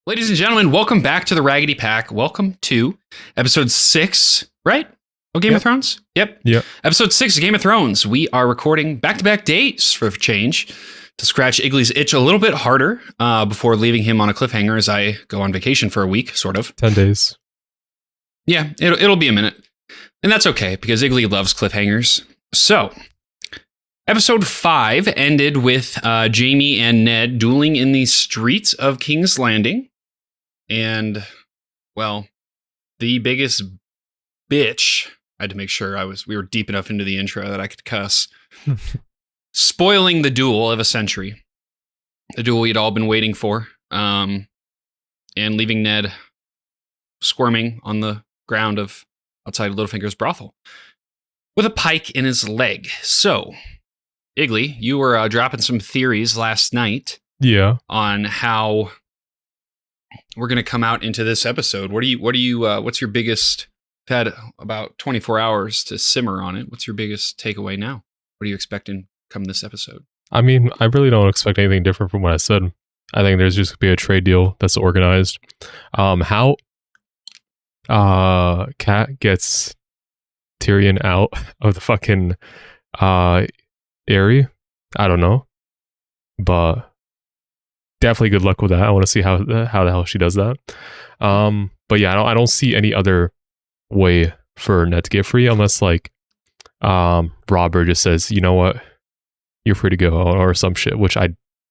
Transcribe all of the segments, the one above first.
Ladies and gentlemen, welcome back to the Raggedy Pack. Welcome to episode 6, right? Of Game of Thrones? Yep. Episode 6 of Game of Thrones. We are recording back-to-back days for a change to scratch Iggly's itch a little bit harder before leaving him on a cliffhanger as I go on vacation for a week, sort of. 10 days. Yeah, it'll be a minute. And that's okay, because Iggly loves cliffhangers. So, episode 5 ended with Jaime and Ned dueling in the streets of King's Landing. And, well, the biggest bitch, I had to make sure we were deep enough into the intro that I could cuss, spoiling the duel of a century. The duel we'd all been waiting for. And leaving Ned squirming on the ground outside Littlefinger's brothel with a pike in his leg. So, Iggly, you were dropping some theories last night. Yeah. On how we're going to come out into this episode. What's your biggest, you've had about 24 hours to simmer on it. What's your biggest takeaway now? What are you expecting come this episode? I mean, I really don't expect anything different from what I said. I think there's just going to be a trade deal that's organized. How Cat gets Tyrion out of the fucking area, I don't know. But definitely good luck with that. I want to see how the hell she does that. But yeah, I don't see any other way for Ned to get free unless like Robert just says, you know what, you're free to go or some shit, which I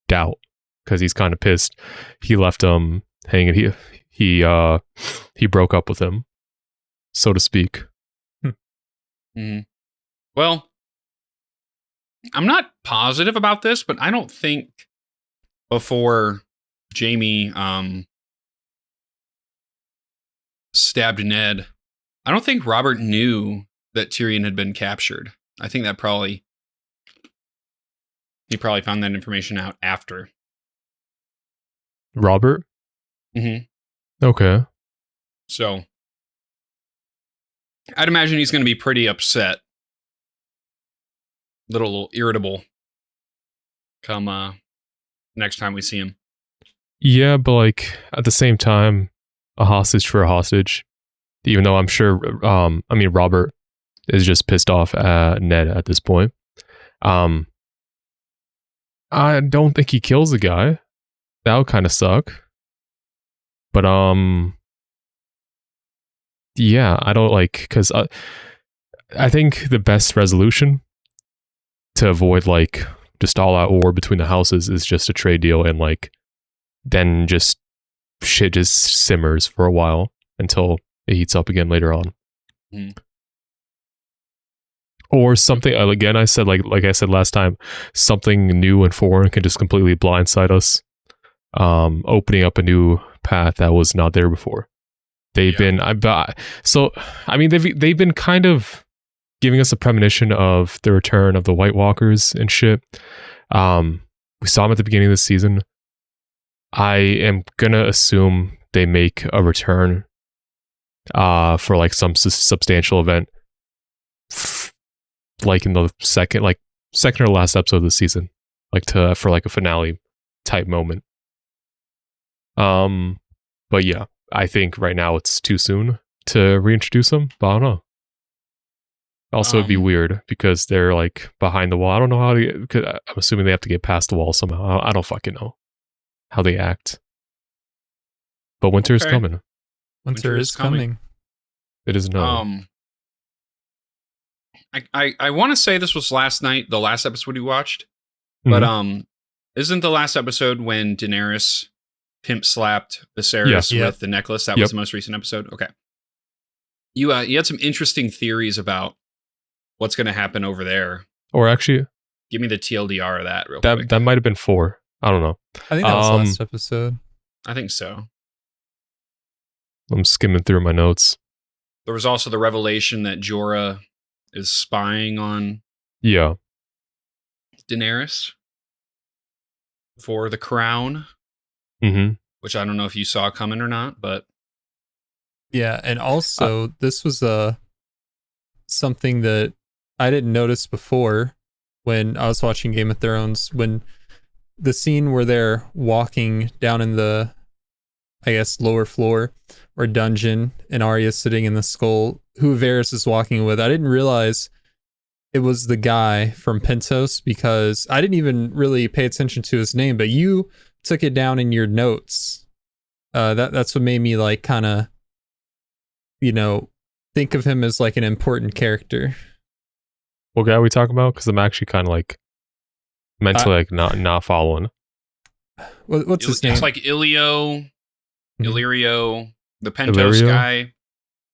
doubt because he's kind of pissed. He left him hanging. He broke up with him, so to speak. Mm-hmm. Well, I'm not positive about this, but I don't think before Jaime stabbed Ned, I don't think Robert knew that Tyrion had been captured. I think that he probably found that information out after. Robert? Mm-hmm. Okay. So, I'd imagine he's going to be pretty upset. Little irritable come next time we see him. Yeah, but like at the same time, a hostage for a hostage. Even though I'm sure, Robert is just pissed off at Ned at this point. I don't think he kills the guy. That would kind of suck. But yeah, I don't because I think the best resolution to avoid like just all out war between the houses is just a trade deal and like then just shit just simmers for a while until it heats up again later on. Mm. Or something again, I said like I said last time, something new and foreign can just completely blindside us, opening up a new path that was not there before. They've been kind of giving us a premonition of the return of the White Walkers and shit. We saw them at the beginning of the season. I am gonna assume they make a return for like some substantial event, like in the second or last episode of the season, for like a finale type moment. But yeah, I think right now it's too soon to reintroduce them, but I don't know. Also, it'd be weird because they're like behind the wall. I don't know how to get, cause I'm assuming they have to get past the wall somehow. I don't fucking know how they act. But winter is coming. Winter is coming. It is known. I want to say this was last night, the last episode we watched. But isn't the last episode when Daenerys pimp slapped Viserys with the necklace? That was the most recent episode. Okay. You had some interesting theories about what's going to happen over there. Or actually, give me the TLDR of that real quick. That might have been 4. I don't know. I think that was last episode. I think so. I'm skimming through my notes. There was also the revelation that Jorah is spying on Daenerys for the crown. Mm-hmm. Which I don't know if you saw coming or not, but yeah, and also this was something that I didn't notice before when I was watching Game of Thrones, when the scene where they're walking down in the I guess, lower floor or dungeon, and Arya's sitting in the skull, who Varys is walking with. I didn't realize it was the guy from Pentos because I didn't even really pay attention to his name, but you took it down in your notes. That's what made me like kind of, think of him as like an important character. What guy are we talking about? Because I'm actually kind of like mentally like not following. What's his name? It's like Illyrio, the Pentos Illyrio? guy.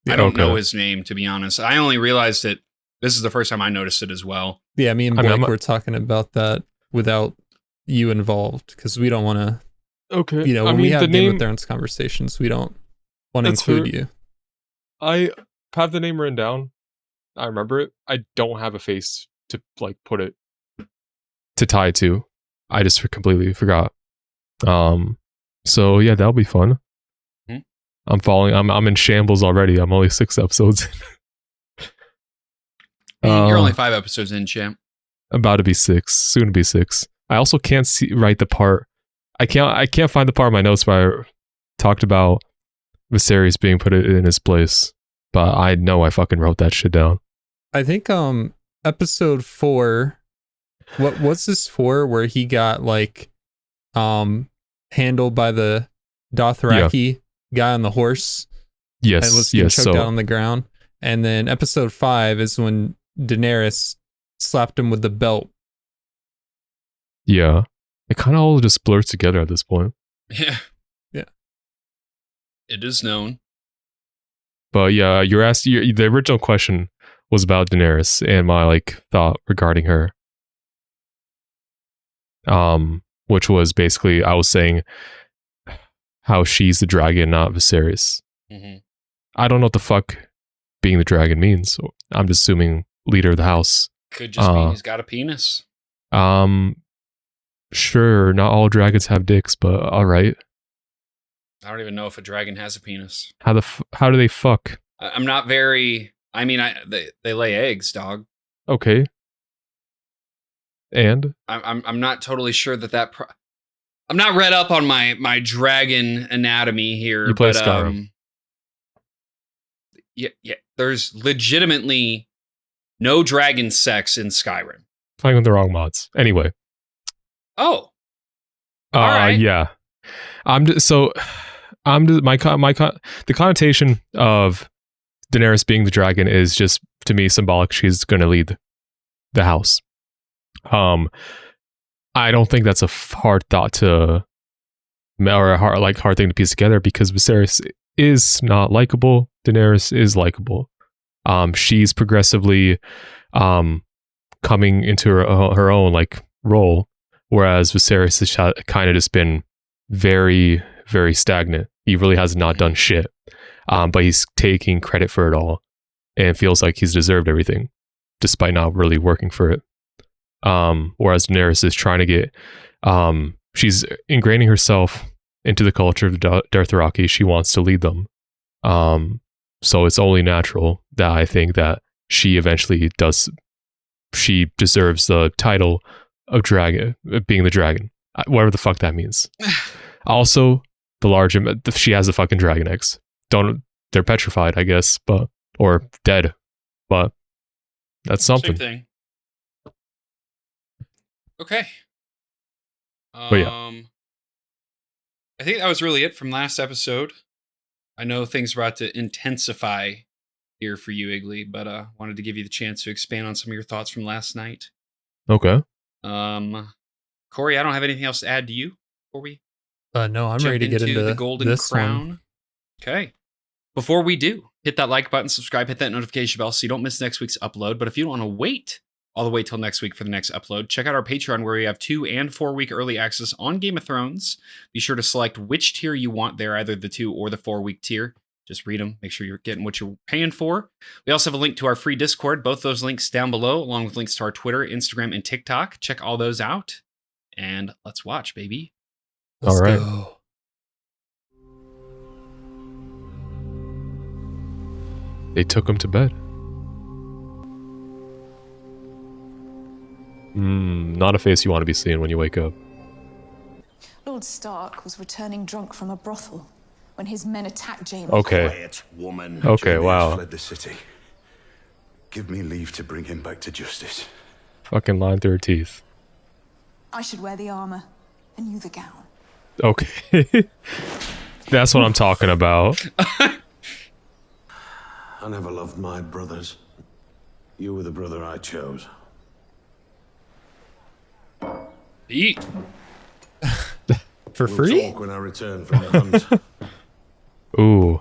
Yeah, I don't okay. know his name, to be honest. I only realized it. This is the first time I noticed it as well. Yeah, me and I mean, Blake I'm- were talking about that without you involved because we don't want to. Okay. When we have Game of Thrones conversations, we don't want to That's include fair. you. I have the name written down. I remember it. I don't have a face to like put it to tie it to. I just completely forgot. So yeah, that'll be fun. Mhm. I'm in shambles already. I'm only 6 episodes in. You're only 5 episodes in, champ. About to be 6, soon to be 6. I also can't write the part. I can't find the part of my notes where I talked about Viserys being put in his place, but I know I fucking wrote that shit down. I think episode 4. What's this for? Where he got like handled by the Dothraki guy on the horse and was Yes. choked So out on the ground. And then episode 5 is when Daenerys slapped him with the belt. yeah, it kind of all just blurs together at this point. Yeah. Yeah. It is known. But yeah, the original question was about Daenerys and my like thought regarding her. Which was basically I was saying how she's the dragon, not Viserys. Mm-hmm. I don't know what the fuck being the dragon means. So I'm just assuming leader of the house. Could just mean he's got a penis. Sure, not all dragons have dicks, but all right. I don't even know if a dragon has a penis. How do they fuck? I'm not very. I mean, they lay eggs, dog. Okay. And I'm not totally sure that. I'm not read up on my dragon anatomy here. You play but, Skyrim. Yeah. There's legitimately no dragon sex in Skyrim. playing with the wrong mods. Anyway. Oh. All right. Yeah. The connotation of Daenerys being the dragon is just to me symbolic. She's going to lead the house. I don't think that's a hard thought to, or a hard thing to piece together because Viserys is not likable. Daenerys is likable. She's progressively coming into her own like role, whereas Viserys has kind of just been very, very stagnant. He really has not done shit, but he's taking credit for it all and feels like he's deserved everything, despite not really working for it. Whereas Daenerys is trying to get, she's ingraining herself into the culture of the Dothraki. She wants to lead them. So it's only natural that I think that she eventually does. She deserves the title of dragon, being the dragon, whatever the fuck that means. Also, she has the fucking dragon eggs. They're petrified, I guess, or dead, but that's something. Same thing. Okay. But yeah. I think that was really it from last episode. I know things are about to intensify here for you, Iggly, but wanted to give you the chance to expand on some of your thoughts from last night. Okay. Corey, I don't have anything else to add to you before we No, I'm jump ready to get into the Golden this Crown. one. Okay. Before we do, hit that like button, subscribe, hit that notification bell so you don't miss next week's upload. But if you don't want to wait all the way till next week for the next upload, check out our Patreon where we have 2 and 4 week early access on Game of Thrones. Be sure to select which tier you want there, either the 2 or the 4 week tier. Just read them. Make sure you're getting what you're paying for. We also have a link to our free Discord. Both those links down below, along with links to our Twitter, Instagram, and TikTok. Check all those out. And let's watch, baby. Let's All right. go. They took him to bed. Not a face you want to be seeing when you wake up. Lord Stark was returning drunk from a brothel. when his men attacked Jaime. Okay. Quiet, woman. Okay, Jaime wow. has fled the city. Give me leave to bring him back to justice. Fucking lying through her teeth. I should wear the armor, and you the gown. Okay. That's what I'm talking about. I never loved my brothers. You were the brother I chose. Eat. For We'll free? talk when I return from the hunt. Ooh.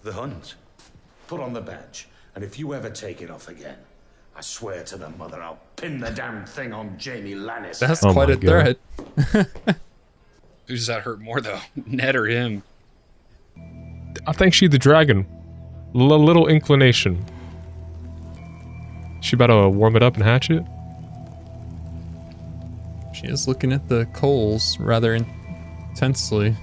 The hunt. Put on the badge, and if you ever take it off again, I swear to the mother I'll pin the damn thing on Jaime Lannister. That's Oh quite my a God. threat. Who does that hurt more though? Ned or him? I think she the dragon. Little inclination. She about to warm it up and hatch it? She is looking at the coals rather intensely.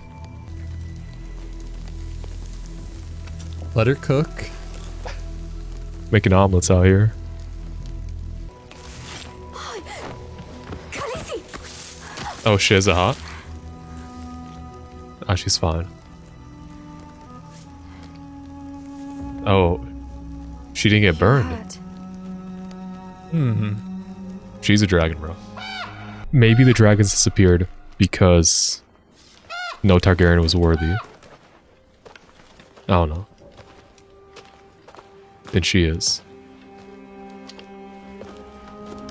Let her cook. Making omelets out here. Oh shit, is it hot? Ah, she's fine. Oh. She didn't get burned. She's a dragon, bro. Maybe the dragons disappeared because no Targaryen was worthy. I don't know. And she is.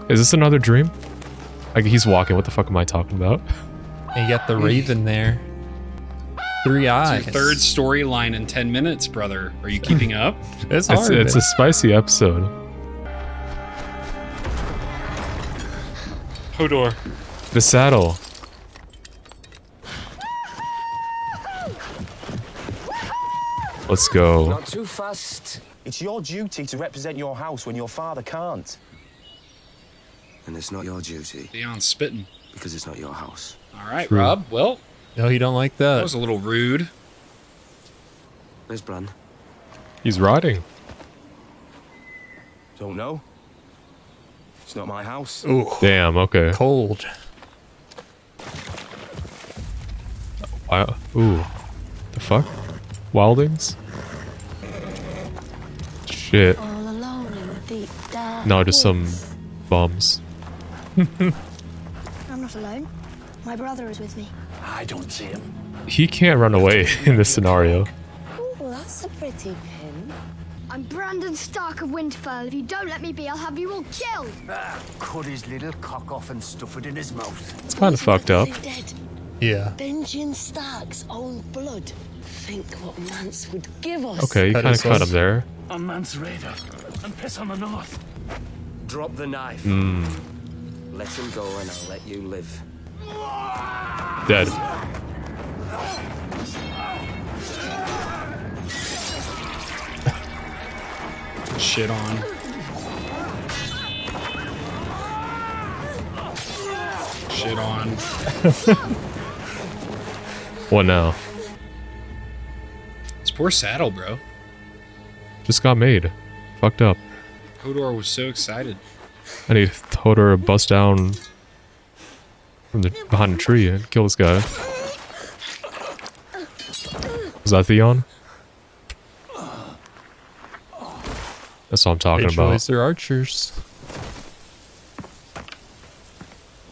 Is this another dream? Like he's walking. What the fuck am I talking about? And you got the raven there. 3 eyes. Your third storyline in 10 minutes, brother. Are you keeping up? It's hard. It's a spicy episode. Hodor. The saddle. Let's go. Not too fast. It's your duty to represent your house when your father can't. And it's not your duty, Theon's spitting. because it's not your house. All right, Rob. Well, No, you don't like that that. was a little rude. Where's Bran? He's riding. Don't know. It's not my house. Ooh, Damn, okay. cold. Ooh. The fuck? Wildings? Shit. All alone in the deep dark No, just some woods. bums. I'm not alone. My brother is with me. I don't see him. He can't run away in this scenario. Oh, that's a pretty pin. I'm Brandon Stark of Winterfell. If you don't let me be, I'll have you all killed. Cut his little cock off and stuff it in his mouth. It's kind of fucked up. Dead. Yeah. Benjen Stark's own blood. Think what Mance would give us. Okay, you That kind is of cut us. him there. A man's raider and piss on the north. Drop the knife. Let him go and I'll let you live. Dead. Shit on. Shit on. What now? This poor saddle, bro. Just got made. Fucked up. Hodor was so excited. I need Hodor to bust down from the behind a tree and kill this guy. Was that Theon? That's what I'm talking Great about. choice. They're archers.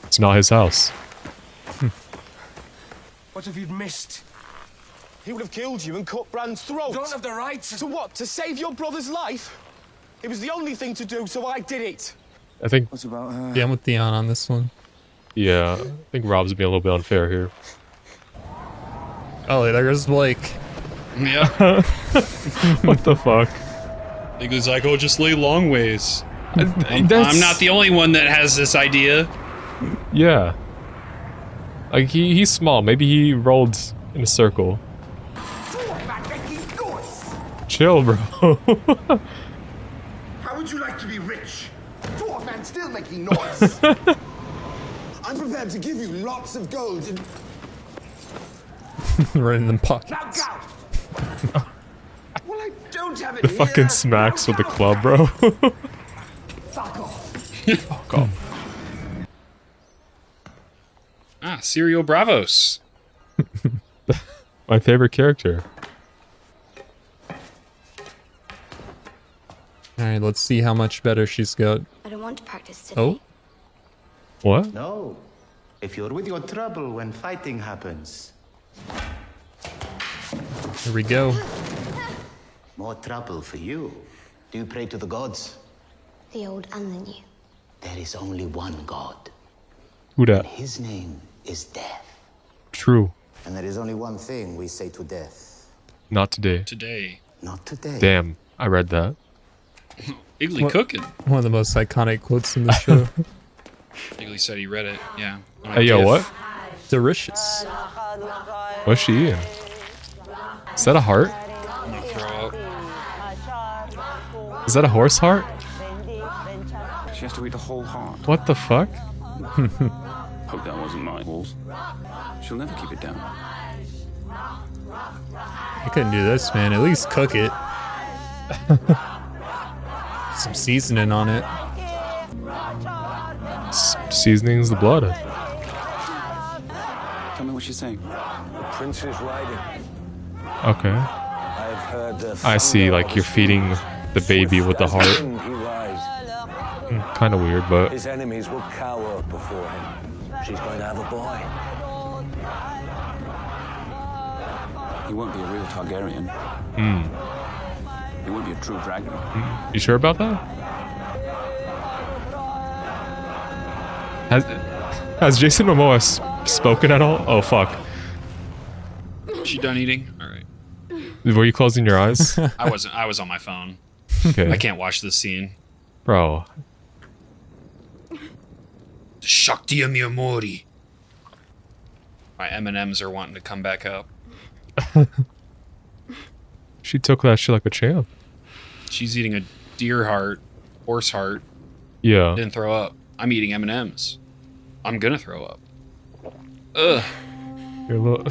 It's not his house. What have you missed? He would have killed you and cut Bran's throat. Don't have the right To what? To save your brother's life? It was the only thing to do, so I did it. I think, What about her? Yeah, I'm with Theon on this one. yeah, I think Rob's being a little bit unfair here. Oh, there goes Blake. Yeah. What the fuck? He was like, oh, just lay long ways. That's- I'm not the only one that has this idea. Yeah. Like, he's small. Maybe he rolled in a circle. Chill, bro. How would you like to be rich? Dwarf man still making noise. I'm prepared to give you lots of gold. Right in the pockets. Now go! Well, I don't have it The fucking smacks with the club, bro. Fuck off. Fuck off. Ah, Serial Bravos. My favorite character. All right, let's see how much better she's got. I don't want to practice today. Oh, What? No. If you're with your trouble when fighting happens. here we go. More trouble for you. Do you pray to the gods? The old and the new. There is only one God. Who dat? His name is Death. True. And there is only one thing we say to Death. Not today. Today. Not today. Damn, I read that. Iggly What? cooking. One of the most iconic quotes in the show. Iggly said he read it. Yeah. on a Hey, yo, GIF. what? Delicious. What's she eating? Is that a heart? I'm gonna throw up. Is that a horse heart? She has to eat the whole heart. What the fuck? Hope that wasn't my balls. She'll never keep it down. I couldn't do this, man. At least cook it. Some seasoning on it. Seasoning's the blood. Tell me what she's saying. The prince is riding. Okay. I've heard the I see, like you're feeding the baby with the heart. He rides. Kind of weird, but His enemies will cower before him. She's going to have a boy. He won't be a real Targaryen. He won't be a true dragon. you sure about that? Has Jason Momoa spoken at all? Oh fuck. She done eating? All right. Were you closing your eyes? I wasn't. I was on my phone. Okay. I can't watch this scene. Bro. Shakti Miyamori. My M&Ms are wanting to come back up. She took that shit like a champ. She's eating a deer heart, horse heart. Yeah. Didn't throw up. I'm eating M&Ms. I'm gonna throw up. Ugh. You're a little...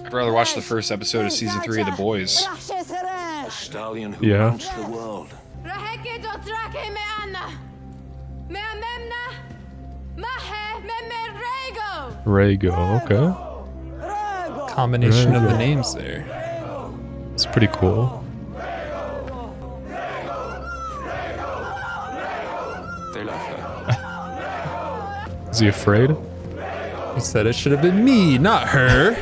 I'd rather watch the first episode of season 3 of The Boys. Stallion who Yeah. mounts the world. Rhaego, okay. Combination of the Rhaego. names there. It's pretty cool. They love her. Is he afraid? He said it should have been me, not her.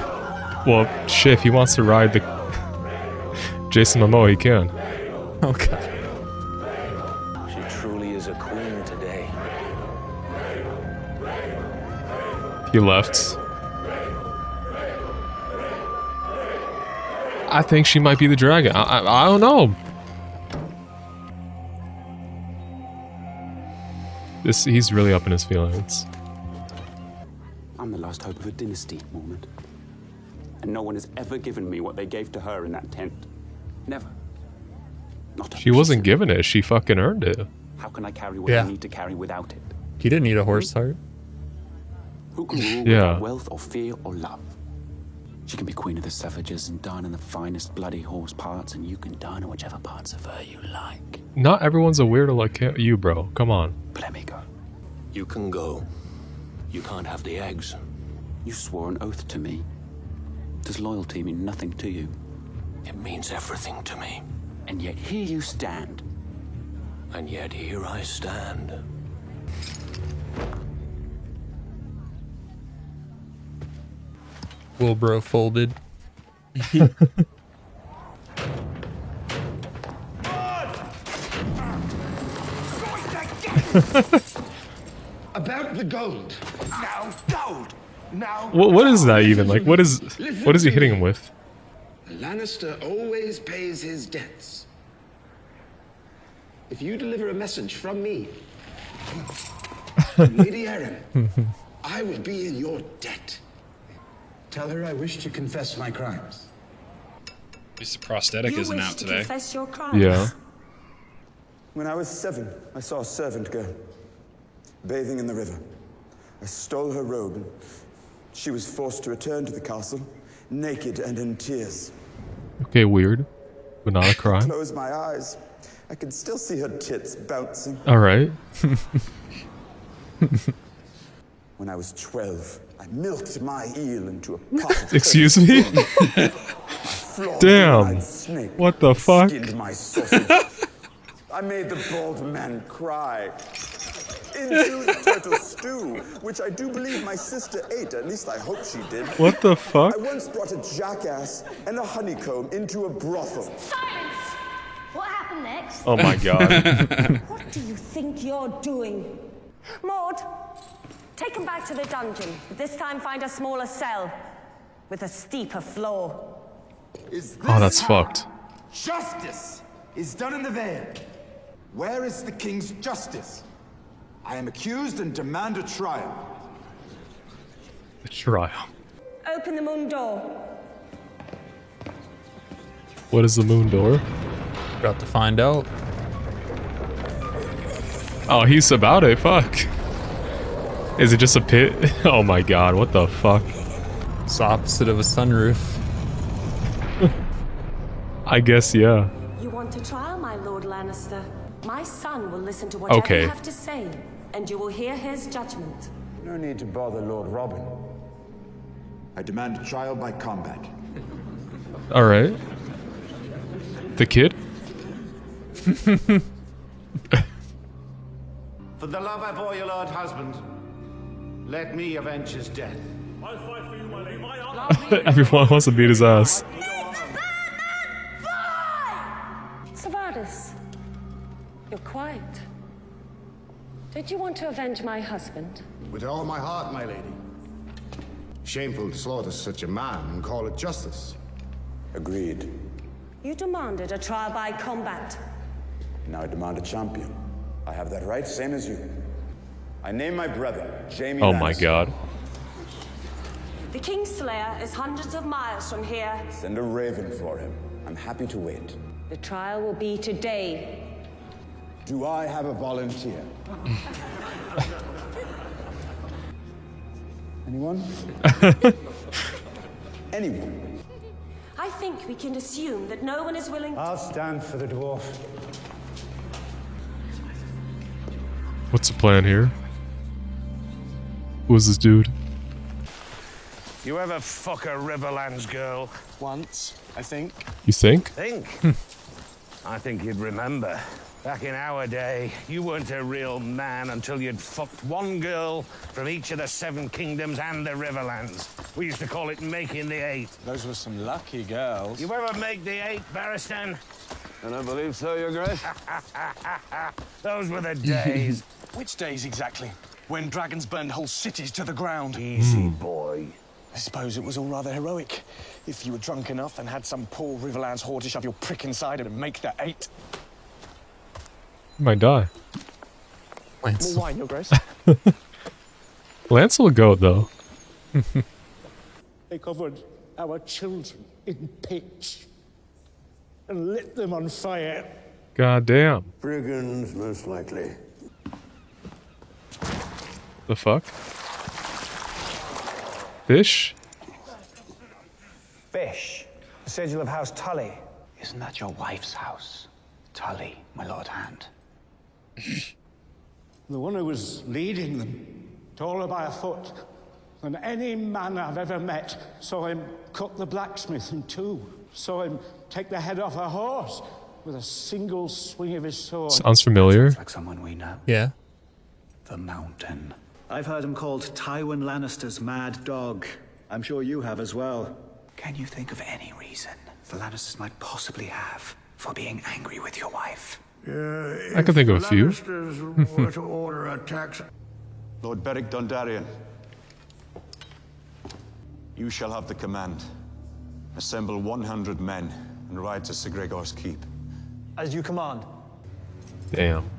Well, shit, if he wants to ride the Jason Momoa, he can. Oh god. She truly is a queen today. He left. I think she might be the dragon. I don't know. He's really up in his feelings. I'm the last hope of a dynasty, Mormont. And no one has ever given me what they gave to her in that tent. Never. Not She wasn't given it. She fucking earned it. How can I carry what Yeah. I need to carry without it? He didn't need a horse heart. Who can rule Yeah. without wealth or fear or love? She can be queen of the savages and dine in the finest bloody horse parts, and you can dine on whichever parts of her you like. Not everyone's a weirdo like you, bro. Come on. But let me go. You can go. You can't have the eggs. You swore an oath to me. Does loyalty mean nothing to you? It means everything to me. And yet here you stand. And yet here I stand. Wilbro folded. About the gold. Now, gold. Now. What is that even? Like, what is he hitting him with? A Lannister always pays his debts. If you deliver a message from me, Lady Arryn, I will be in your debt. Tell her I wish to confess my crimes. At least the prosthetic isn't out today. Your crimes. Yeah. When I was 7, I saw a servant girl bathing in the river. I stole her robe, and she was forced to return to the castle, naked and in tears. Okay, weird, but not a crime. Close my eyes. I can still see her tits bouncing. All right. When I was 12, I milked my eel into a pot. Excuse me? Damn. What the fuck? Skinned my sausage. I made the bald man cry. Into the turtle stew, which I do believe my sister ate. At least I hope she did. What the fuck? I once brought a jackass and a honeycomb into a brothel. Silence! What happened next? Oh my god. What do you think you're doing? Maud, take him back to the dungeon. This time find a smaller cell with a steeper floor. Oh, that's fucked. Justice is done in the Vale. Where is the king's justice? I am accused and demand a trial. The trial. Open the moon door. What is the moon door? About to find out. Oh, he's about it. Fuck. Is it just a pit? Oh my god, what the fuck? It's the opposite of a sunroof. I guess, yeah. You want a trial, my Lord Lannister? My son will listen to whatever you have to say, and you will hear his judgment. No need to bother Lord Robin. I demand a trial by combat. Alright. The kid? For the love I bore your lord husband, let me avenge his death. I'll fight for you, my lady. My honor. Everyone wants to beat his ass. Savardis, you're quiet. Did you want to avenge my husband? With all my heart, my lady. Shameful to slaughter such a man and call it justice. Agreed. You demanded a trial by combat. Now I demand a champion. I have that right, same as you. I name my brother, Jaime Oh Lannister. my god. The Kingslayer is hundreds of miles from here. Send a raven for him. I'm happy to wait. The trial will be today. Do I have a volunteer? Anyone? Anyone? I think we can assume that no one is willing. I'll stand for the dwarf. What's the plan here? Who is this dude? You ever fuck a Riverlands girl? Once, I think. You think? I think you'd remember. Back in our day, you weren't a real man until you'd fucked one girl from each of the 7 kingdoms and the Riverlands. We used to call it making the 8. Those were some lucky girls. You ever make the 8, Barristan? And I believe so, Your Grace. Those were the days. Which days exactly? When dragons burned whole cities to the ground. Easy, boy. I suppose it was all rather heroic. If you were drunk enough and had some poor Riverlands whore to shove your prick inside and make the 8. He might die. More wine, Your Grace. Lance will go though. They covered our children in pitch and lit them on fire. God damn. Brigands, most likely. The fuck? Fish? Fish. The sigil of House Tully. Isn't that your wife's house? Tully, my Lord Hand. The one who was leading them, taller by a foot than any man I've ever met, saw him cut the blacksmith in 2. Saw him take the head off a horse with a single swing of his sword. Sounds familiar. Like someone we know. Yeah. The Mountain. I've heard him called Tywin Lannister's mad dog. I'm sure you have as well. Can you think of any reason the Lannisters might possibly have for being angry with your wife? I can think of a few. were to order attacks. Lord Beric Dondarrion, you shall have the command. Assemble 100 men and ride to Sir Gregor's keep. As you command. Damn.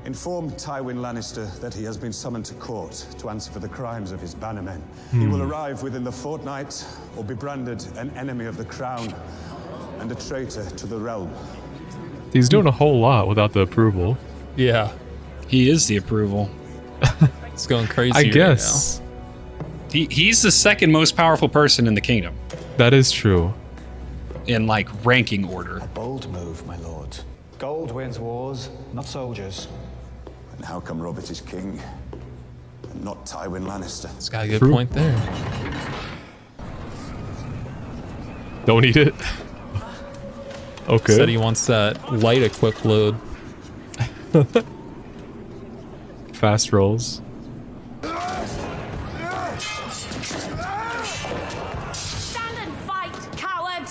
Inform Tywin Lannister that he has been summoned to court to answer for the crimes of his bannermen. He will arrive within the fortnight or be branded an enemy of the crown and a traitor to the realm. He's doing a whole lot without the approval. Yeah. He is the approval. It's going crazy. I guess. Right he's the second most powerful person in the kingdom. That is true. In like ranking order. A bold move, my lord. Gold wins wars, not soldiers. And how come Robert is king? not Tywin Lannister. It's got a good point there. Don't eat it. Okay. Said he wants that light a quick load. Fast rolls. Stand and fight, coward!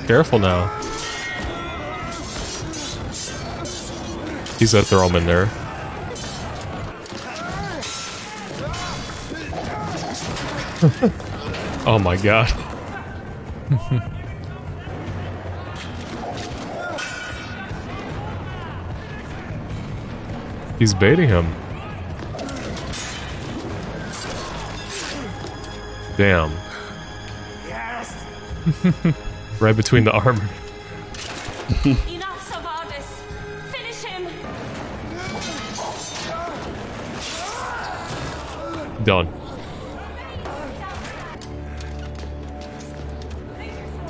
Careful now. He's gonna throw him in there. Oh my god. He's baiting him. Damn. Yes! Right between the armor. Enough, Savardis! Finish him! Done.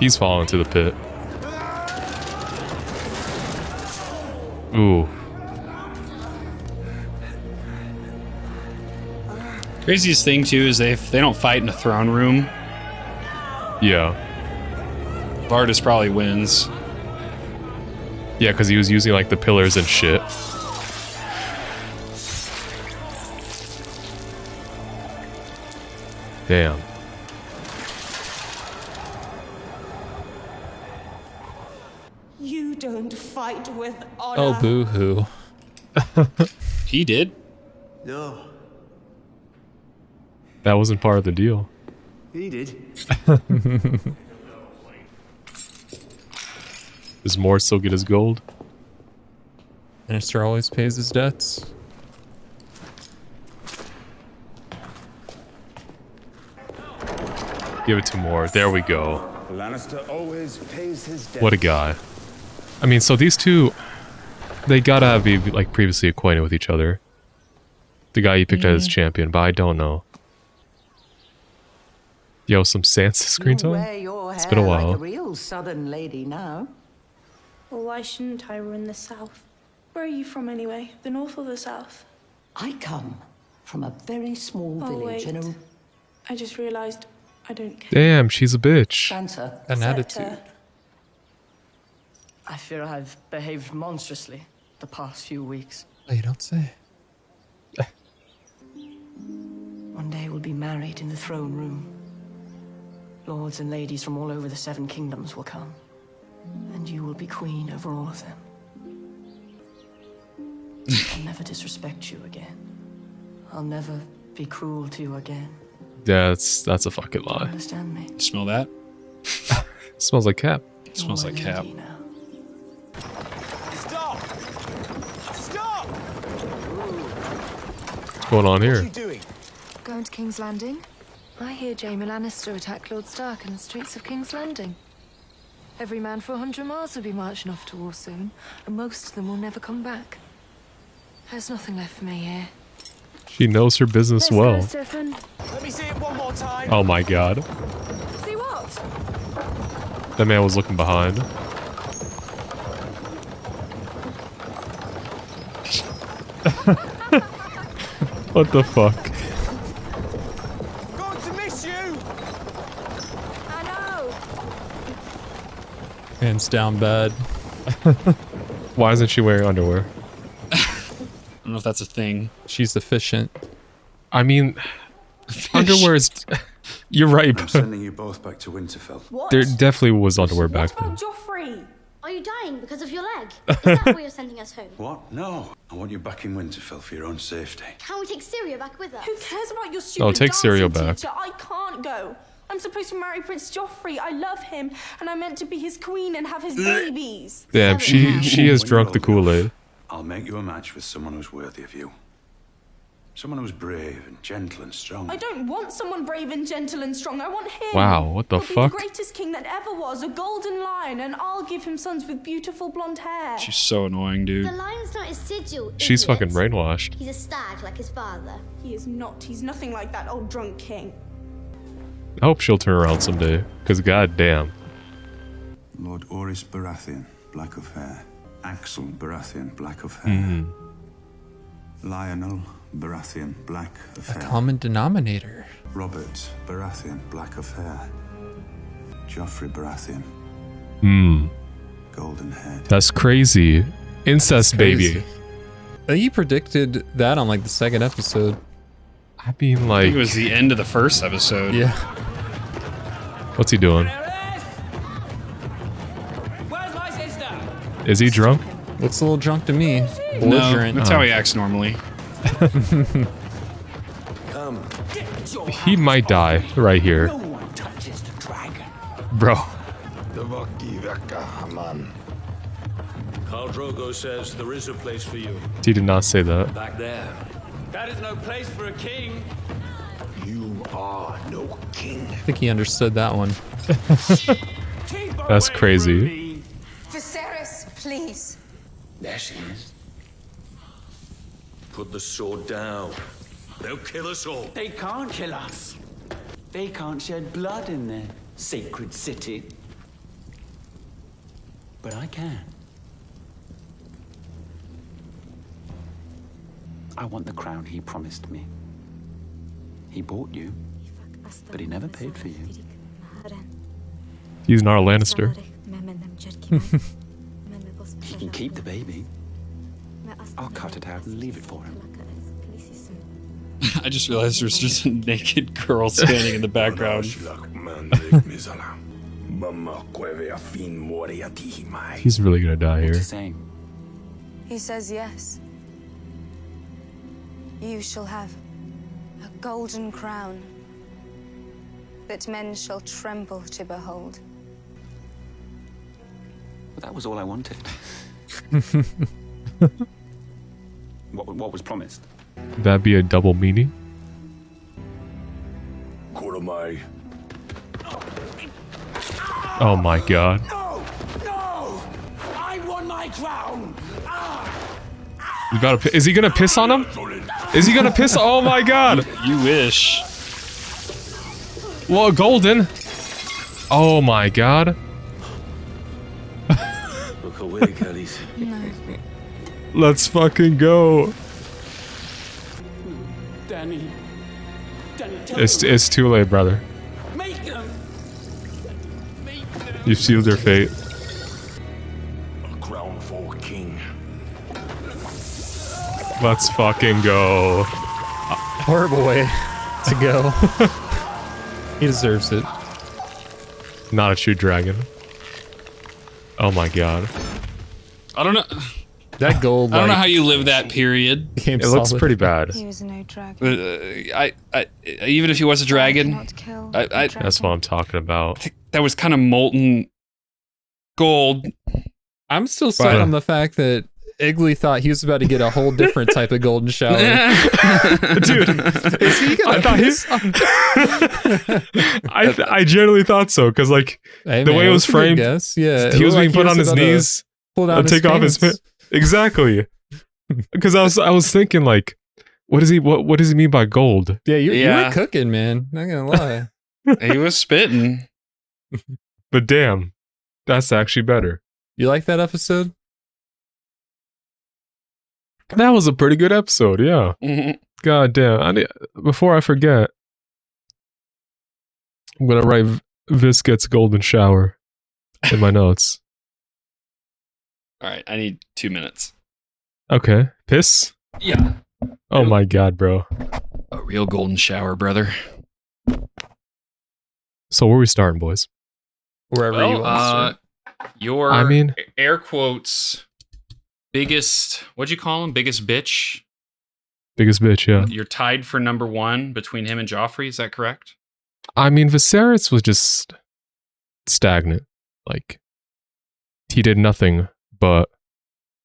He's falling to the pit. Ooh. Craziest thing too is they don't fight in a throne room. Yeah. Vardis probably wins. Yeah, because he was using like the pillars and shit. Damn. You don't fight with honor. Oh, boo-hoo. He did. No, That wasn't part of the deal. he did. Does Mort still get his gold? Minister always pays his debts. Give it to Mort. There we go. Lannister always pays his debt. What a guy. I mean, so these two, they gotta be like previously acquainted with each other. The guy you picked as champion, but I don't know. Yo, some Sansa screen time? It's been a while. Like a real southern lady now. Well, why shouldn't I run the south? Where are you from anyway? The north or the south? I come from a very small village in a... I just realized I don't care. Damn, she's a bitch. Sansa. An attitude. I fear I've behaved monstrously the past few weeks. Oh, you don't say. One day we'll be married in the throne room. Lords and ladies from all over the Seven Kingdoms will come. And you will be queen over all of them. I'll never disrespect you again. I'll never be cruel to you again. Yeah, that's a fucking lie. Understand me? Smell that? Smells like Cap. Smells like Cap. Stop! Stop! What's going on here? Going to King's Landing? I hear Jaime Lannister attacked Lord Stark in the streets of King's Landing. Every man for 100 miles will be marching off to war soon, and most of them will never come back. There's nothing left for me here. She knows her business Let's well. go, Stefan. Let me see it one more time. Oh my god. See what? That man was looking behind. What the fuck? Going to miss you. I know. Hands down bad. Why isn't she wearing underwear? I don't know if that's a thing. She's efficient. I mean, underwear is... You're right, I'm but sending you both back to Winterfell. What? there definitely was underwear back then. Joffrey! Are you dying because of your leg? Is that why you're sending us home? What? No. I want you back in Winterfell for your own safety. Can we take Syria back with us? Who cares about your stupid Oh, take dancing Syrio back. teacher? I can't go. I'm supposed to marry Prince Joffrey. I love him, and I'm meant to be his queen and have his babies. Damn, she has drunk the Kool-Aid. I'll make you a match with someone who's worthy of you. Someone who's brave and gentle and strong. I don't want someone brave and gentle and strong. I want him. Wow, what the He'll fuck? be the greatest king that ever was, a golden lion, and I'll give him sons with beautiful blonde hair. She's so annoying, dude. The lion's not a sigil. She's idiot. fucking brainwashed. He's a stag like his father. He is not. He's nothing like that old drunk king. I hope she'll turn around someday, because goddamn. Lord Oris Baratheon, black of hair. Axel Baratheon, black of hair. Lionel Baratheon, black of hair. Common denominator. Robert Baratheon, black of hair. Joffrey Baratheon, golden head. That's crazy. Incest Crazy. baby. I think he predicted that on like the second episode. I mean, I like, think it was the end of the first episode. Yeah. what's he doing? Is he drunk? Looks a little drunk to me. No, Belligerent. that's how he acts normally. He might die right here. Bro. Khal Drogo says there is a place for you. He did not say that. Back there. That is no place for a king. You are no king. I think he understood that one. That's crazy. Viserys, please. There she is. Put the sword down. They'll kill us all. They can't kill us. They can't shed blood in their sacred city. But I can. I want the crown he promised me. He bought you, but he never paid for you. He's not a Lannister. He can keep the baby. I'll cut it out and leave it for him. I just realized there's just a naked girl standing in the background. He's really gonna die here. He says yes. You shall have a golden crown that men shall tremble to behold. But that was all I wanted. What was promised? That'd be a double meaning. Oh my god. I won my crown. Is he gonna piss on him? Is he gonna piss? Oh my god. You wish. Well, golden. Oh my god. Look away, Khaleesi. Let's fucking go. Danny. It's too late, brother. Make them. You've sealed your fate. A crown for king. Let's fucking go. Horrible way to go. He deserves it. Not a true dragon. Oh my god. I don't know. That gold. I don't know how you live that period. It looks pretty bad. He was no dragon. I even if he was a dragon, That's what I'm talking about. that was kind of molten gold. I'm still stuck on the fact that Iggly thought he was about to get a whole different type of golden shower. Dude, is he gonna I generally thought so, because like the way it was framed, yeah, he was being put on his knees, pull down take off his pants. Exactly. Because I was thinking like, what does he mean by gold? Yeah, you were cooking, man. Not gonna lie. He was spitting. But damn, that's actually better. You like that episode? That was a pretty good episode, yeah. God damn. Before I forget, I'm gonna write Vis gets golden shower in my notes. All right, I need 2 minutes. Okay. Piss? Yeah. Oh my god, bro. A real golden shower, brother. So where are we starting, boys? Wherever you want. Your I mean, air quotes biggest, what'd you call him? Biggest bitch? Biggest bitch, yeah. You're tied for number 1 between him and Joffrey, is that correct? I mean, Viserys was just stagnant. Like, he did nothing but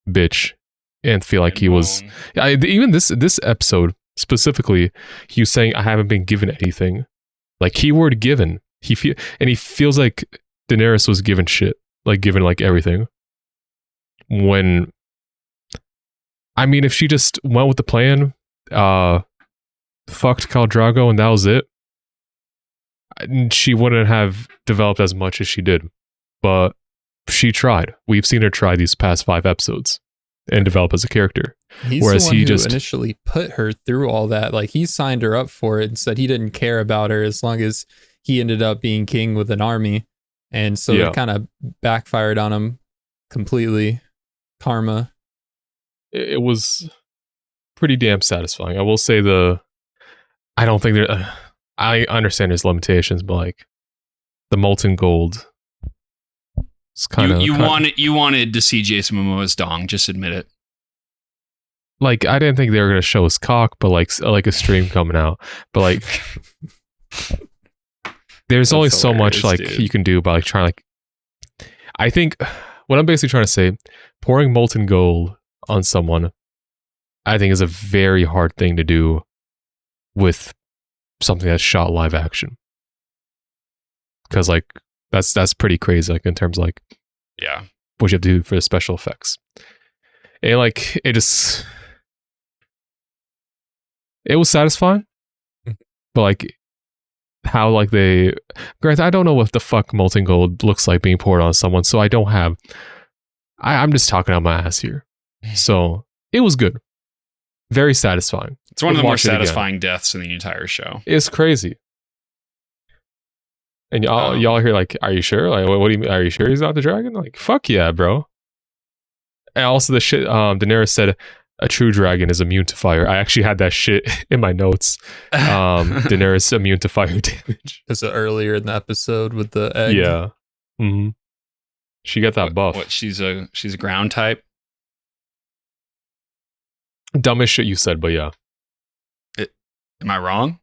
bitch and feel like he was. Even this episode specifically, he was saying, "I haven't been given anything." Like, keyword given. He feels like Daenerys was given shit, like given like everything. When, I mean, if she just went with the plan, fucked Khal Drogo and that was it, she wouldn't have developed as much as she did. But she tried. We've seen her try these past 5 episodes and develop as a character. He's Whereas the one he who just initially put her through all that. Like, he signed her up for it and said he didn't care about her as long as he ended up being king with an army. And so Yeah. it kind of backfired on him completely. Karma. it was pretty damn satisfying. I will say I don't think there. I understand there's limitations, but like the molten gold. It's kind of you wanted to see Jason Momoa's dong. Just admit it. like I didn't think they were gonna show his cock, but like a stream coming out. But like, there's only so much like dude. you can do by like trying like. I think what I'm basically trying to say, pouring molten gold on someone, I think is a very hard thing to do with something that's shot live action. Because like that's pretty crazy, like in terms of like Yeah. what you have to do for the special effects. And like it was satisfying, but like how like granted, I don't know what the fuck molten gold looks like being poured on someone, so I'm just talking out my ass here. So it was good, very satisfying. It's one of the more Watch it again. satisfying deaths in the entire show. It's crazy. And y'all hear like, are you sure? Like, what do you mean? Are you sure he's not the dragon? Like, fuck yeah, bro. And also the shit Daenerys said, a true dragon is immune to fire. I actually had that shit in my notes. Daenerys immune to fire damage. Is it earlier in the episode with the egg? Yeah. Mm-hmm. She got that buff. What? She's a ground type. Dumbest shit you said, but yeah. Am I wrong?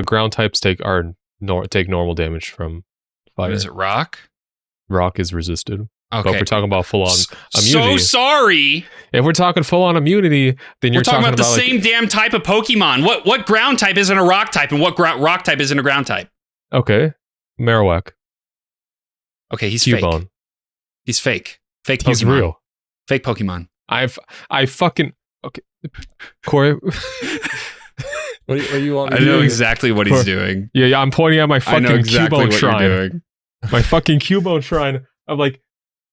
Ground types take normal damage from fire. Is it rock? Rock is resisted. Okay. But if we're talking about full on immunity. So sorry. If we're talking full on immunity, then you're We're talking about the like, same damn type of Pokemon. What ground type isn't a rock type, and what rock type isn't a ground type? Okay. Marowak. Okay, he's Cubone. fake. He's fake. Fake Pokemon. He's real. Fake Pokemon. I fucking okay. Corey. What do you want me I to know do? exactly what he's doing. Yeah, I'm pointing at my I fucking know exactly Cubone what shrine. you're doing. My fucking Cubone shrine of like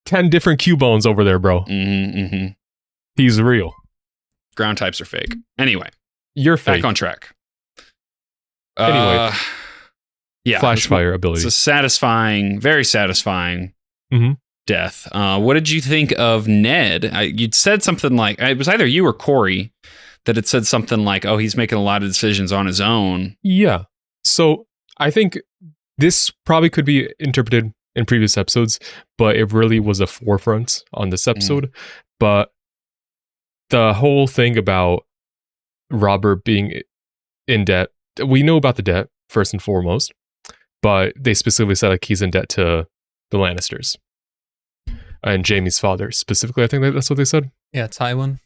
10 different Cubones over there, bro. Mm-hmm. He's real. Ground types are fake. Anyway, you're fake. Back on track. Anyway, yeah, flash fire ability. It's a satisfying, very satisfying death. What did you think of Ned? You'd said something like, it was either you or Corey that had said something like, oh, he's making a lot of decisions on his own. Yeah. So I think this probably could be interpreted in previous episodes, but it really was a forefront on this episode. But the whole thing about Robert being in debt, we know about the debt first and foremost, but they specifically said like he's in debt to the Lannisters and Jaime's father specifically. I think that's what they said. Yeah, Tywin.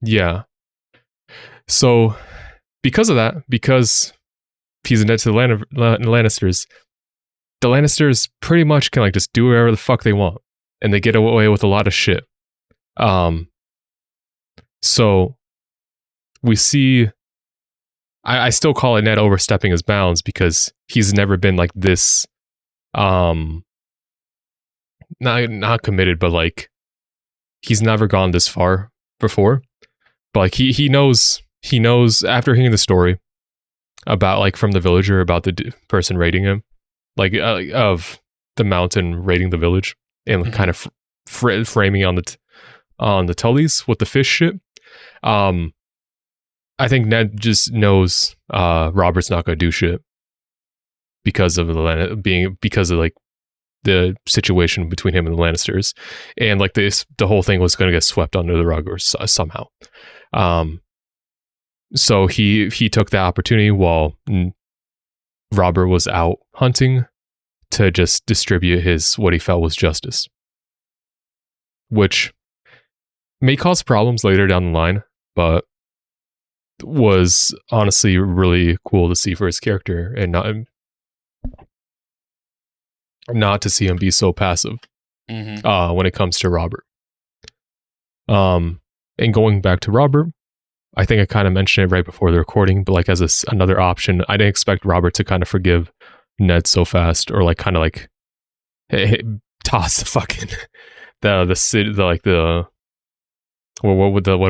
Yeah. So because of that, because he's in debt to the Lannisters, the Lannisters pretty much can like just do whatever the fuck they want, and they get away with a lot of shit. So we see, I still call it Ned overstepping his bounds because he's never been like this, not committed, but like he's never gone this far before. But like he knows after hearing the story about like from the villager about the person raiding him, like of the mountain raiding the village and kind of framing on the Tullys with the fish shit. I think Ned just knows Robert's not gonna do shit because of like the situation between him and the Lannisters, and like the whole thing was gonna get swept under the rug or somehow. So he took the opportunity while Robert was out hunting to just distribute what he felt was justice, which may cause problems later down the line, but was honestly really cool to see for his character and not to see him be so passive when it comes to Robert. And going back to Robert, I think I kind of mentioned it right before the recording, but like as another option, I didn't expect Robert to kind of forgive Ned so fast, or like kind of like toss the fucking the city, what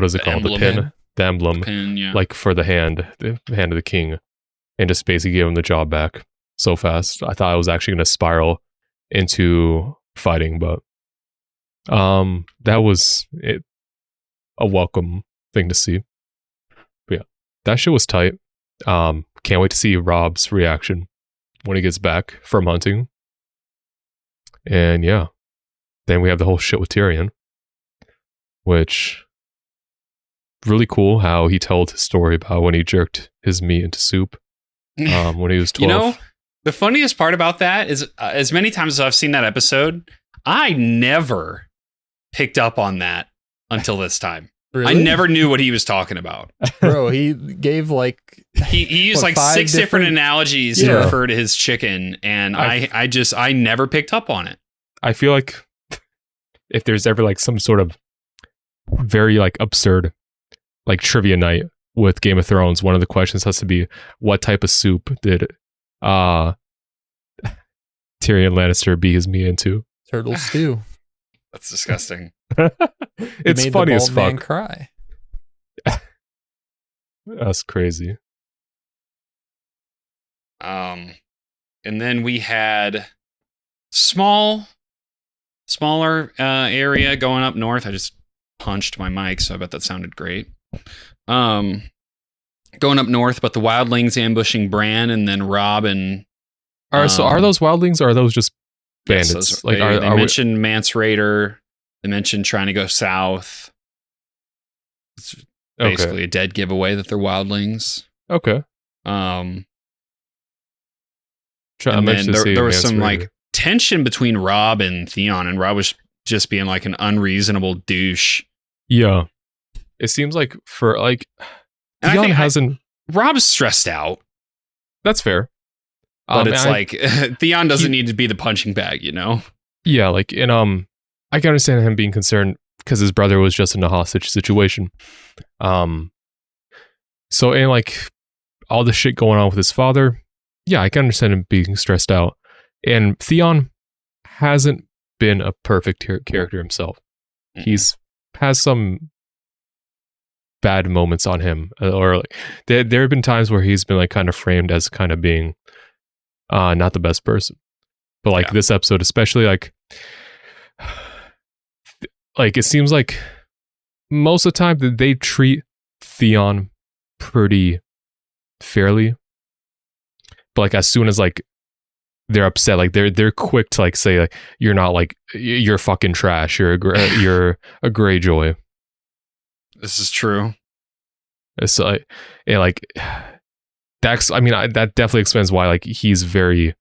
is it called? emblem. The pin, the emblem, Pin, yeah. like for the hand of the king, and just basically give him the job back so fast. I thought I was actually going to spiral into fighting, but that was it, a welcome thing to see. But yeah, that shit was tight. Can't wait to see Rob's reaction when he gets back from hunting. And yeah, then we have the whole shit with Tyrion, which really cool how he told his story about when he jerked his meat into soup when he was 12. You know, the funniest part about that is as many times as I've seen that episode, I never picked up on that until this time. Really? I never knew what he was talking about. Bro, he gave like he used what, like 5 six different analogies to refer to his chicken, and I never picked up on it. I feel like if there's ever like some sort of very like absurd like trivia night with Game of Thrones, one of the questions has to be, what type of soup did Tyrion Lannister beat his meat into? Turtle stew. That's disgusting. It's made funny the as bald man fuck. cry. That's crazy. And then we had smaller area going up north. I just punched my mic, so I bet that sounded great. Going up north, but the wildlings ambushing Bran, and then Robb and So are those wildlings or are those just bandits? Yes, like they are we- mentioned Mance Rayder. They mentioned trying to go south. It's basically a dead giveaway that they're wildlings. Okay. And I'm then actually seeing there was Mance some Rayder. like tension between Robb and Theon, and Robb was just being like an unreasonable douche. Yeah. It seems like for like And I Theon think hasn't. Robb's stressed out, That's fair. but it's and like Theon doesn't need to be the punching bag, you know? Yeah, like and I can understand him being concerned because his brother was just in a hostage situation. So and like all the shit going on with his father, yeah, I can understand him being stressed out. And Theon hasn't been a perfect character himself. He's has some bad moments on him, or like there have been times where he's been like kind of framed as kind of being not the best person. But like this episode, especially like it seems like most of the time that they treat Theon pretty fairly. But like as soon as like they're upset, like they're quick to like say like you're not like you're fucking trash, you're a Greyjoy. This is true. It's like and like that's that definitely explains why like he's very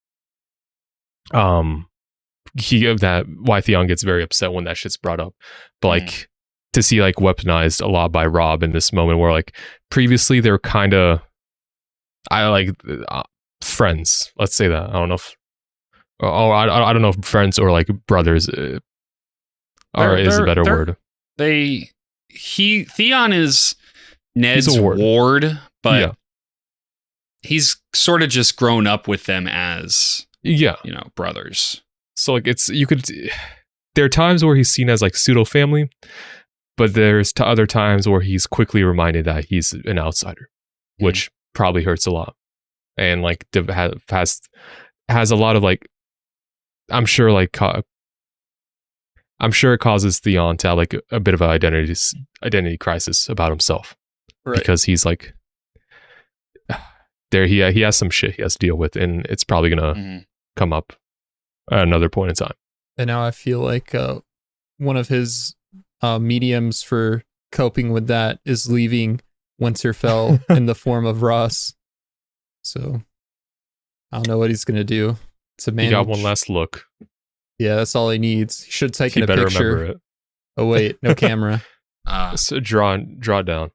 why Theon gets very upset when that shit's brought up. But like to see like weaponized a lot by Robb in this moment where like previously they were kind of friends, let's say that. I don't know if I don't know if friends or like brothers is a better word. Theon is Ned's ward, but he's sort of just grown up with them as brothers. So like there are times where he's seen as like pseudo family, but there's other times where he's quickly reminded that he's an outsider, which probably hurts a lot, and like has a lot of like I'm sure it causes Theon to have like a bit of an identity crisis about himself, because he's like he has some shit he has to deal with, and it's probably gonna come up at another point in time. And now I feel like one of his mediums for coping with that is leaving Winterfell in the form of Ross. So I don't know what he's gonna do to manage. He got one last look. Yeah, that's all he needs. He should have taken He a better picture. remember it. Oh wait, no camera. So draw down.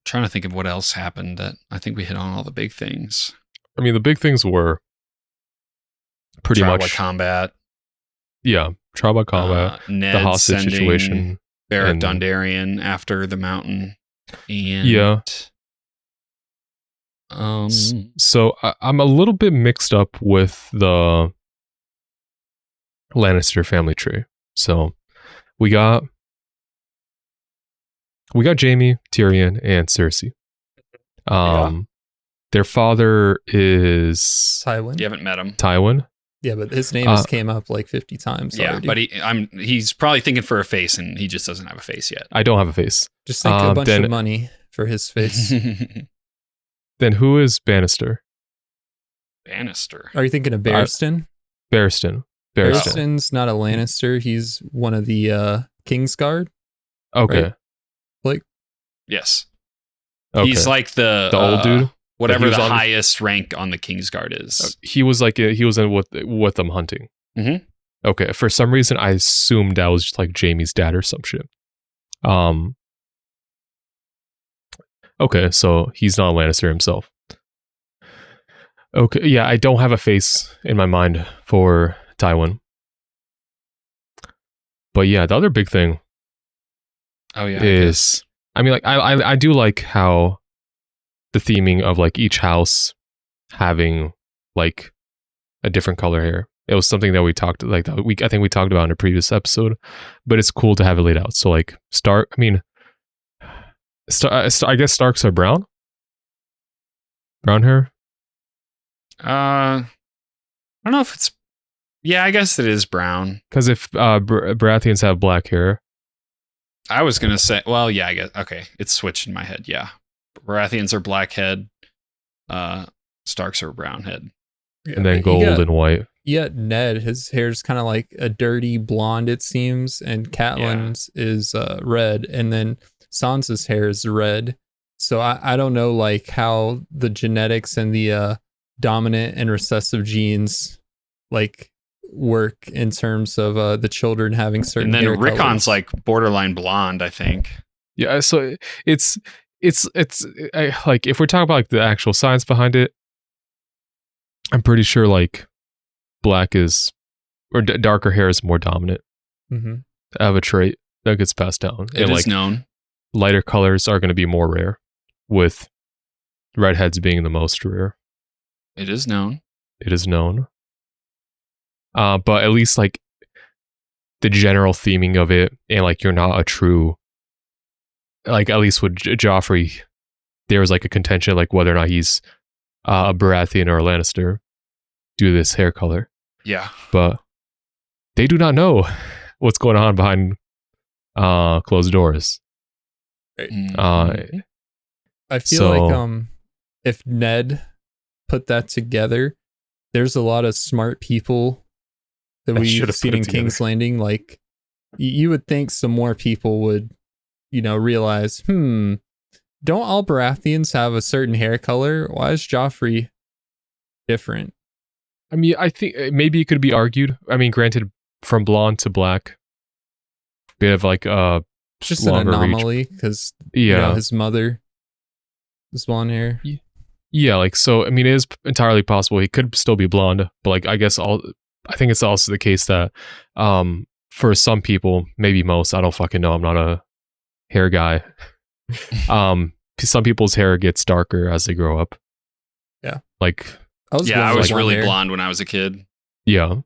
Trying to think of what else happened. That I think we hit on all the big things. I mean, the big things were pretty Trial by much combat. Yeah, trial by combat, Ned the hostage sending situation, Beric and- Dondarrion after the mountain, and Yeah. So I'm a little bit mixed up with the Lannister family tree. So we got Jaime, Tyrion, and Cersei. Their father is Tywin. You haven't met him. Tywin. Yeah, but his name has came up like 50 times Yeah, already. but he's probably thinking for a face, and he just doesn't have a face yet. I don't have a face. Just think a bunch of money for his face. Then who is Bannister? Bannister. Are you thinking of Barristan? Barristan. Barristan's not a Lannister. He's one of the Kingsguard. Okay. Right? Like, yes. Okay. He's like the old dude. Whatever Like the he was on- highest rank on the Kingsguard is. He was in with them hunting. Mm-hmm. Okay. For some reason, I assumed that was just like Jaime's dad or some shit. Okay, so he's not a Lannister himself. Okay, yeah, I don't have a face in my mind for Tywin. But yeah, the other big thing is, I mean, like, I do like how the theming of like each house having like a different color hair. It was something that we talked I think we talked about in a previous episode, but it's cool to have it laid out. So like I guess Starks are brown hair. I don't know if it's. Yeah, I guess it is brown. Because if Baratheons have black hair, I was gonna say. Well, yeah, I guess. Okay, it's switched in my head. Yeah, Baratheons are black head. Starks are brown head. and then gold and white. Yeah, Ned, his hair's kind of like a dirty blonde, it seems, and Catelyn's is red, and then Sansa's hair is red. So I don't know like how the genetics and the dominant and recessive genes like work in terms of the children having certain. And then hair Rickon's colors. like borderline blonde, I think. Yeah, so it's like if we're talking about like the actual science behind it, I'm pretty sure like black is or darker hair is more dominant of a trait that gets passed down. It and is like known. Lighter colors are going to be more rare, with redheads being the most rare. It is known. It is known. But at least like the general theming of it, and like you're not a true, like at least with Joffrey, there was like a contention like whether or not he's a Baratheon or a Lannister due to this hair color. Yeah. But they do not know what's going on behind closed doors. I feel like if Ned put that together, there's a lot of smart people that we've seen in King's Landing. Like you would think some more people would, realize, don't all Baratheons have a certain hair color? Why is Joffrey different? I mean, I think maybe it could be argued. I mean, granted, from blonde to black, bit of like it's just an anomaly because his mother is blonde hair. Yeah, like so. I mean, it is entirely possible he could still be blonde, but like I think it's also the case that for some people, maybe most, I don't fucking know. I'm not a hair guy. Some people's hair gets darker as they grow up. Yeah, like I was really blonde when I was a kid. Yeah,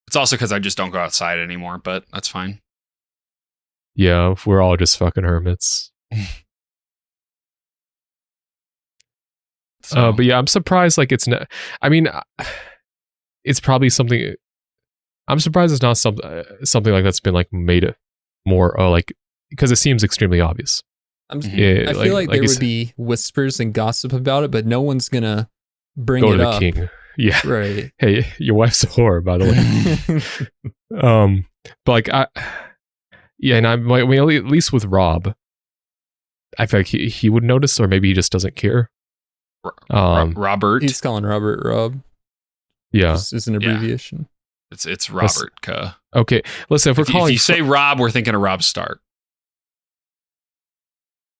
it's also because I just don't go outside anymore, but that's fine. Yeah, we're all just fucking hermits. But yeah, I'm surprised. Like it's not. I mean, it's probably something. I'm surprised it's not something like that's been like made more like because it seems extremely obvious. I feel like there would be whispers and gossip about it, but no one's gonna bring go it to the up. king. Yeah, right. Hey, your wife's a whore, by the way. But like and I mean, at least with Rob, I feel like he would notice, or maybe he just doesn't care. Robert. He's calling Robert Rob. Yeah, this is an abbreviation. It's Robert. Okay, listen. If you say Rob, we're thinking of Rob Stark.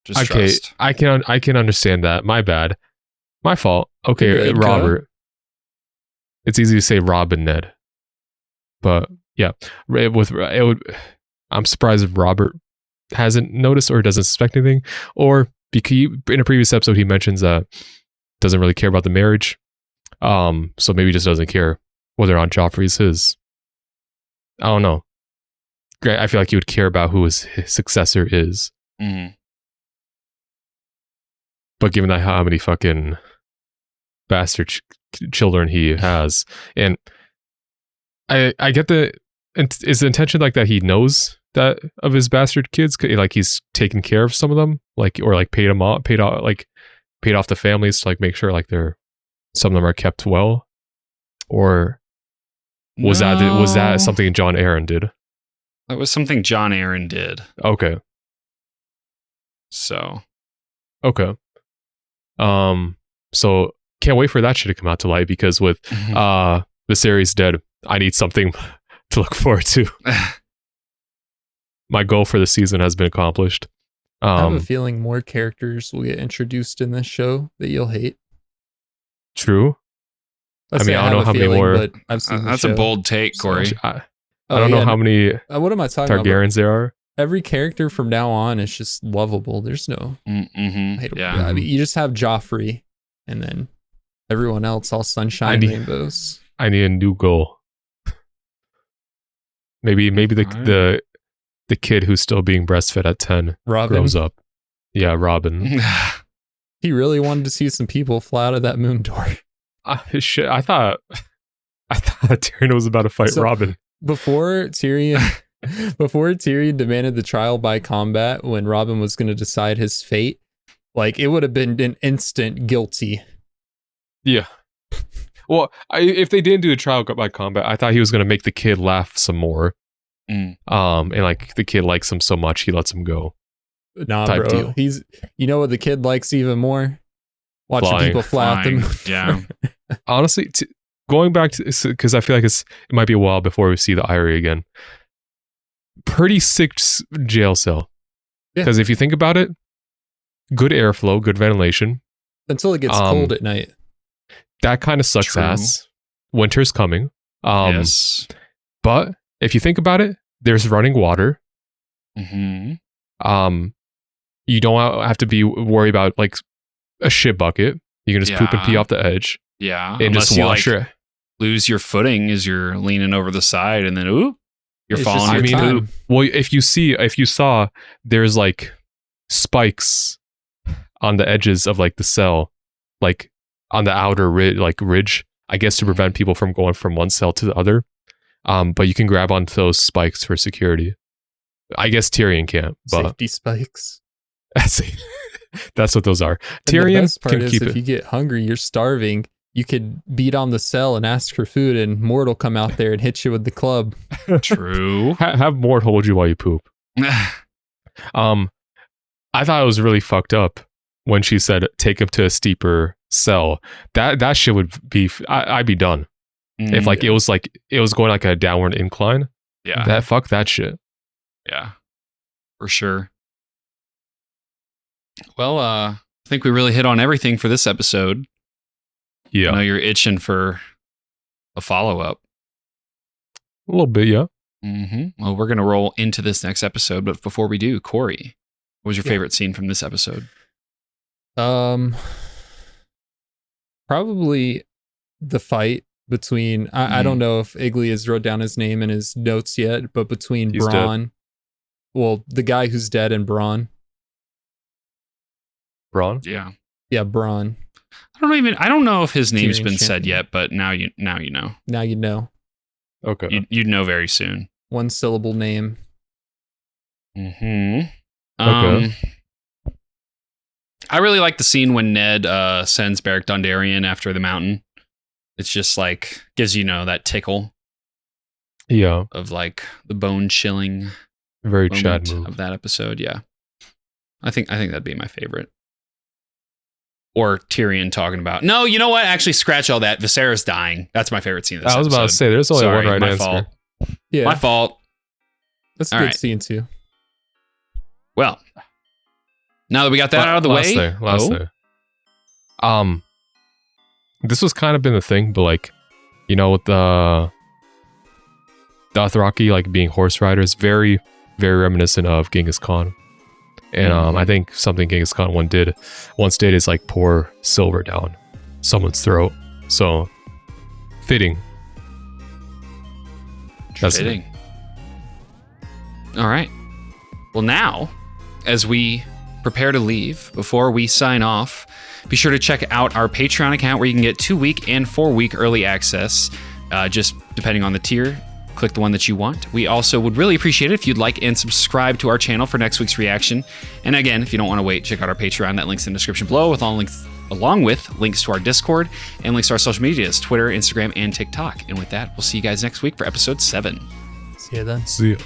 Just okay, trust. I can understand that. My bad. My fault. Okay, good, Robert. It's easy to say Rob and Ned, but yeah, I'm surprised if Robert hasn't noticed or doesn't suspect anything, or because in a previous episode he mentions that doesn't really care about the marriage. So maybe he just doesn't care whether or not Joffrey's his. I don't know. I feel like he would care about who his successor is. Mm-hmm. But given that how many fucking bastard children he has, and I get is the intention like that he knows that of his bastard kids, like he's taken care of some of them, like, or like paid off the families to like make sure like some of them are kept well, or was that something Jon Arryn did? That was something Jon Arryn did. Okay. So. Okay. So can't wait for that shit to come out to light, because with Viserys dead, I need something to look forward to. My goal for the season has been accomplished. I have a feeling more characters will get introduced in this show that you'll hate. True. I mean, I don't know how many more. But I've seen that's a bold take, Corey. I don't know how many what am I talking Targaryens there are. Every character from now on is just lovable. There's no hateable. Yeah. I mean, you just have Joffrey, and then everyone else all sunshine and rainbows. I need a new goal. Maybe the kid who's still being breastfed at 10 Robin grows up. Yeah, Robin. He really wanted to see some people fly out of that moon door. Shit, I thought Tyrion was about to fight Robin. Before Tyrion demanded the trial by combat, when Robin was going to decide his fate, like, it would have been an instant guilty. Yeah. Well, if they didn't do a trial by combat, I thought he was going to make the kid laugh some more. And like the kid likes him so much, he lets him go. Nah, bro. Deal. You know what the kid likes even more? Watching Flying. people fly out the moon. Yeah. Honestly, going back to, because I feel like it might be a while before we see the Eyrie again. Pretty sick jail cell. Because if you think about it, good airflow, good ventilation. Until it gets cold at night. That kind of sucks ass. Winter's coming. Yes. But if you think about it, there's running water. Mm-hmm. You don't have to worry about like a shit bucket. You can just poop and pee off the edge. Yeah. And Unless just wash you lose your footing as you're leaning over the side, and then you're falling with poop. Well, if you saw, there's like spikes on the edges of like the cell, like on the outer ridge, I guess, to prevent people from going from one cell to the other. But you can grab onto those spikes for security. I guess Tyrion can't. But safety spikes. That's what those are. And Tyrion the best part can is keep if it. you get hungry, you're starving, you could beat on the cell and ask for food, and Mort will come out there and hit you with the club. True. Have Mort hold you while you poop. I thought it was really fucked up when she said take him to a steeper cell. That shit would be. I'd be done. If it was going like a downward incline. Yeah. Fuck that shit. Yeah. For sure. Well, I think we really hit on everything for this episode. Yeah. I know you're itching for a follow-up. A little bit, yeah. Mm-hmm. Well, we're going to roll into this next episode, but before we do, Corey, what was your favorite scene from this episode? Probably the fight between, I don't know if Igly has wrote down his name in his notes yet, but between He's Bronn, dead. Well, the guy who's dead and Bronn. Bronn? Yeah. Yeah, Bronn. I don't know if his name's Tyrion been said champion. yet, but now you know. Now you know. Okay. You'd know very soon. One syllable name. Mm-hmm. Okay. I really like the scene when Ned sends Beric Dondarrion after the mountain. It's just like gives that tickle. Yeah. Of like the bone chilling very moment Chad move of that episode. Yeah. I think that'd be my favorite. Or Tyrion talking about, no, you know what? Actually, scratch all that. Viserys dying. That's my favorite scene of this I was about to episode. say, there's only one right my answer. Fault. Yeah. My fault. That's a All good right. scene too. Well, now that we got that out of the way. Last thing. This was kind of been the thing, but like, with the Dothraki like being horse riders, very, very reminiscent of Genghis Khan. And I think something Genghis Khan once did is like pour silver down someone's throat. So, fitting. That's Fitting. All right. Well, now, as we prepare to leave, before we sign off, be sure to check out our Patreon account where you can get 2-week and 4-week early access, just depending on the tier. Click the one that you want. We also would really appreciate it if you'd like and subscribe to our channel for next week's reaction. And again, if you don't want to wait, check out our Patreon. That link's in the description below, with all links, along with links to our Discord and links to our social medias, Twitter, Instagram, and TikTok. And with that, we'll see you guys next week for episode 7. See you then. See ya.